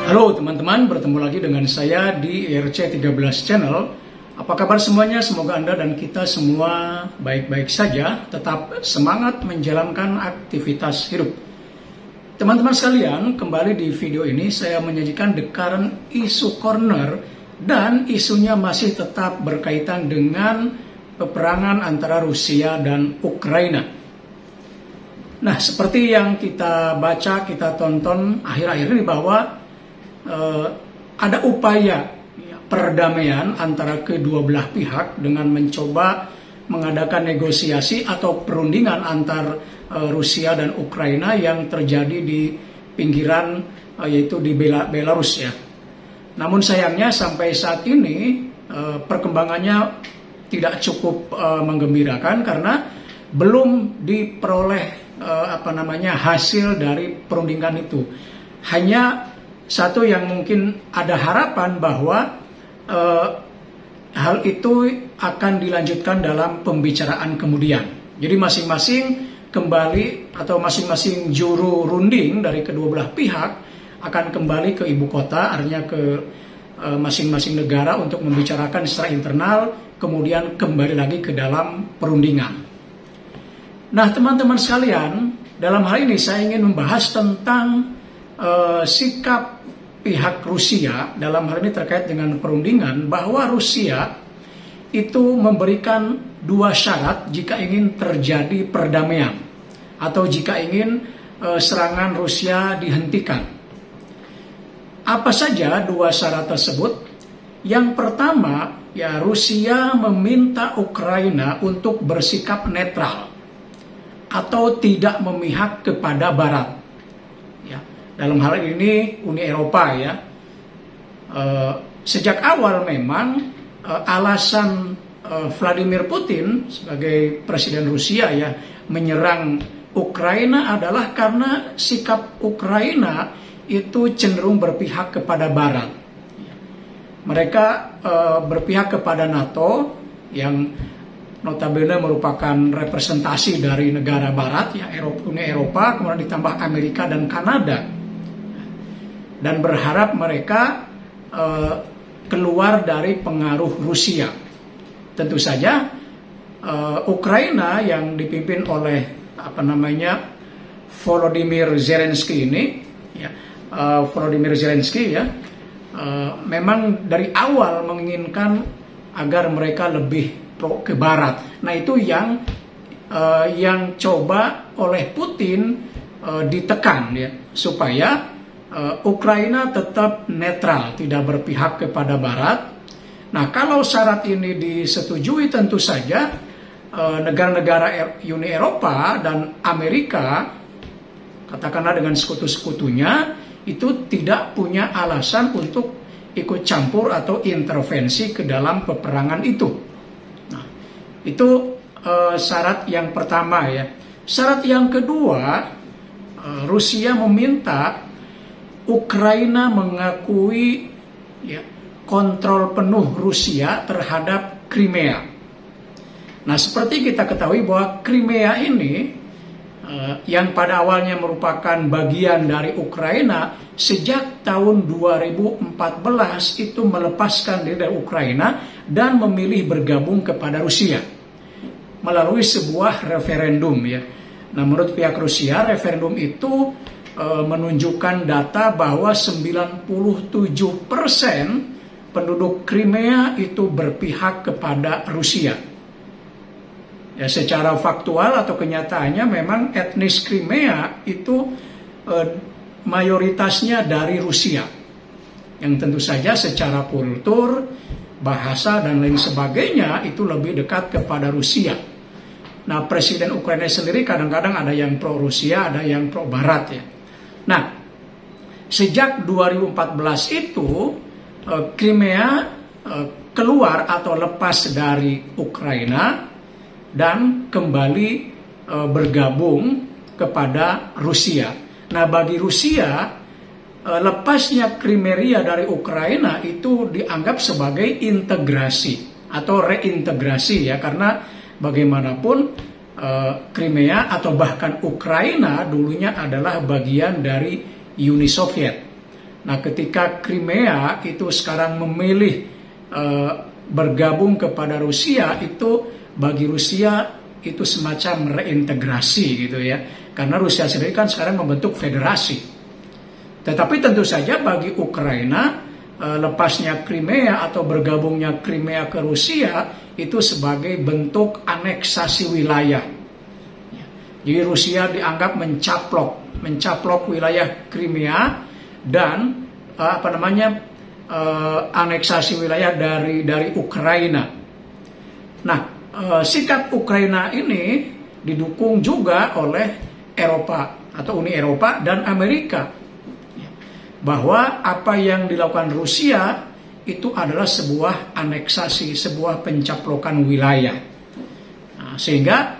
Halo teman-teman, bertemu lagi dengan saya di IRC13 Channel. Apa kabar semuanya? Semoga Anda dan kita semua baik-baik saja, tetap semangat menjalankan aktivitas hidup. Teman-teman sekalian, kembali di video ini saya menyajikan The Current Issue Corner, dan isunya masih tetap berkaitan dengan peperangan antara Rusia dan Ukraina. Nah, seperti yang kita baca, kita tonton akhir-akhir ini bahwa ada upaya perdamaian antara kedua belah pihak dengan mencoba mengadakan negosiasi atau perundingan antar Rusia dan Ukraina yang terjadi di pinggiran yaitu di Belarus ya. Namun sayangnya sampai saat ini perkembangannya tidak cukup menggembirakan karena belum diperoleh hasil dari perundingan itu. Hanya satu yang mungkin ada harapan bahwa hal itu akan dilanjutkan dalam pembicaraan kemudian. Jadi masing-masing kembali atau masing-masing juru runding dari kedua belah pihak akan kembali ke ibu kota, artinya ke masing-masing negara untuk membicarakan secara internal, kemudian kembali lagi ke dalam perundingan. Nah, teman-teman sekalian, dalam hal ini saya ingin membahas tentang sikap pihak Rusia dalam hal ini terkait dengan perundingan, bahwa Rusia itu memberikan dua syarat jika ingin terjadi perdamaian atau jika ingin serangan Rusia dihentikan. Apa saja dua syarat tersebut? Yang pertama, ya, Rusia meminta Ukraina untuk bersikap netral atau tidak memihak kepada Barat. Ya, dalam hal ini Uni Eropa ya. Sejak awal memang alasan Vladimir Putin sebagai presiden Rusia ya menyerang Ukraina adalah karena sikap Ukraina itu cenderung berpihak kepada Barat. Mereka berpihak kepada NATO yang notabene merupakan representasi dari negara Barat ya, Uni Eropa, kemudian ditambah Amerika dan Kanada, dan berharap mereka keluar dari pengaruh Rusia. Tentu saja Ukraina yang dipimpin oleh Volodymyr Zelensky ini ya, memang dari awal menginginkan agar mereka lebih pro ke Barat. Nah, itu yang coba oleh Putin ditekan ya, supaya Ukraina tetap netral, tidak berpihak kepada Barat. Nah, kalau syarat ini disetujui, tentu saja negara-negara Uni Eropa dan Amerika, katakanlah dengan sekutu-sekutunya, itu tidak punya alasan untuk ikut campur atau intervensi ke dalam peperangan itu. Nah, itu syarat yang pertama ya. Syarat yang kedua, Rusia meminta Ukraina mengakui ya, kontrol penuh Rusia terhadap Crimea. Nah, seperti kita ketahui bahwa Crimea ini yang pada awalnya merupakan bagian dari Ukraina, sejak tahun 2014 itu melepaskan diri dari Ukraina dan memilih bergabung kepada Rusia melalui sebuah referendum ya. Nah, menurut pihak Rusia, referendum itu menunjukkan data bahwa 97% penduduk Crimea itu berpihak kepada Rusia. Ya, secara faktual atau kenyataannya memang etnis Crimea itu mayoritasnya dari Rusia, yang tentu saja secara kultur, bahasa dan lain sebagainya itu lebih dekat kepada Rusia. Nah, presiden Ukraina sendiri kadang-kadang ada yang pro Rusia, ada yang pro Barat ya. Nah, sejak 2014 itu Crimea keluar atau lepas dari Ukraina dan kembali bergabung kepada Rusia. Nah, bagi Rusia, lepasnya Crimea dari Ukraina itu dianggap sebagai integrasi atau reintegrasi ya, karena bagaimanapun Crimea atau bahkan Ukraina dulunya adalah bagian dari Uni Soviet. Nah, ketika Crimea itu sekarang memilih bergabung kepada Rusia, itu bagi Rusia itu semacam reintegrasi gitu ya. Karena Rusia sendiri kan sekarang membentuk federasi. Tetapi tentu saja bagi Ukraina, lepasnya Crimea atau bergabungnya Crimea ke Rusia itu sebagai bentuk aneksasi wilayah. Jadi Rusia dianggap mencaplok wilayah Crimea dan aneksasi wilayah dari Ukraina. Nah, sikap Ukraina ini didukung juga oleh Eropa atau Uni Eropa dan Amerika, bahwa apa yang dilakukan Rusia itu adalah sebuah aneksasi, sebuah pencaplokan wilayah. Nah, sehingga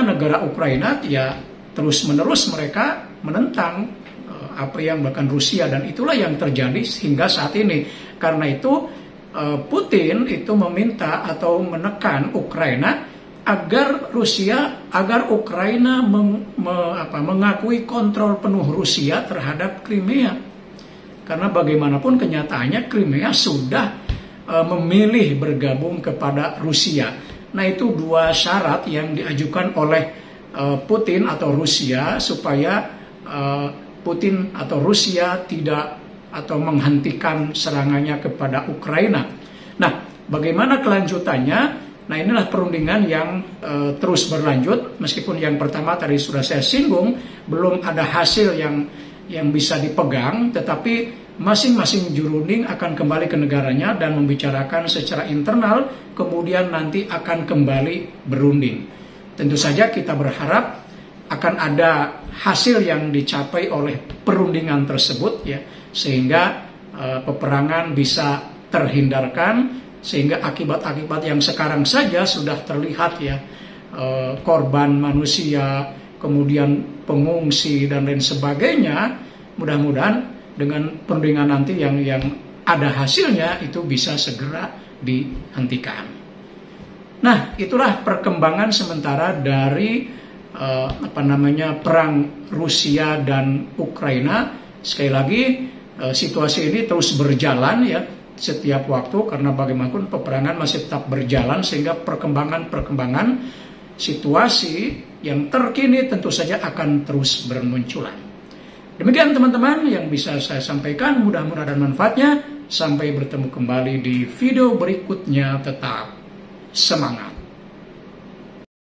negara Ukraina ya terus-menerus mereka menentang apa yang dilakukan Rusia, dan itulah yang terjadi hingga saat ini. Karena itu Putin itu meminta atau menekan Ukraina agar Ukraina mengakui kontrol penuh Rusia terhadap Crimea. Karena bagaimanapun kenyataannya Crimea sudah memilih bergabung kepada Rusia. Nah, itu dua syarat yang diajukan oleh Putin atau Rusia supaya Putin atau Rusia tidak atau menghentikan serangannya kepada Ukraina. Nah, bagaimana kelanjutannya? Nah, inilah perundingan yang terus berlanjut. Meskipun yang pertama tadi sudah saya singgung, belum ada hasil yang bisa dipegang, tetapi masing-masing jurunding akan kembali ke negaranya dan membicarakan secara internal, kemudian nanti akan kembali berunding. Tentu saja kita berharap akan ada hasil yang dicapai oleh perundingan tersebut ya, sehingga peperangan bisa terhindarkan, sehingga akibat-akibat yang sekarang saja sudah terlihat ya, korban manusia, kemudian pengungsi dan lain sebagainya. Mudah-mudahan dengan perundingan nanti yang ada hasilnya itu bisa segera dihentikan. Nah, itulah perkembangan sementara dari perang Rusia dan Ukraina. Sekali lagi situasi ini terus berjalan ya setiap waktu, karena bagaimanapun peperangan masih tetap berjalan, sehingga perkembangan situasi yang terkini tentu saja akan terus bermunculan. Demikian teman-teman yang bisa saya sampaikan, mudah-mudahan ada manfaatnya. Sampai bertemu kembali di video berikutnya, tetap semangat.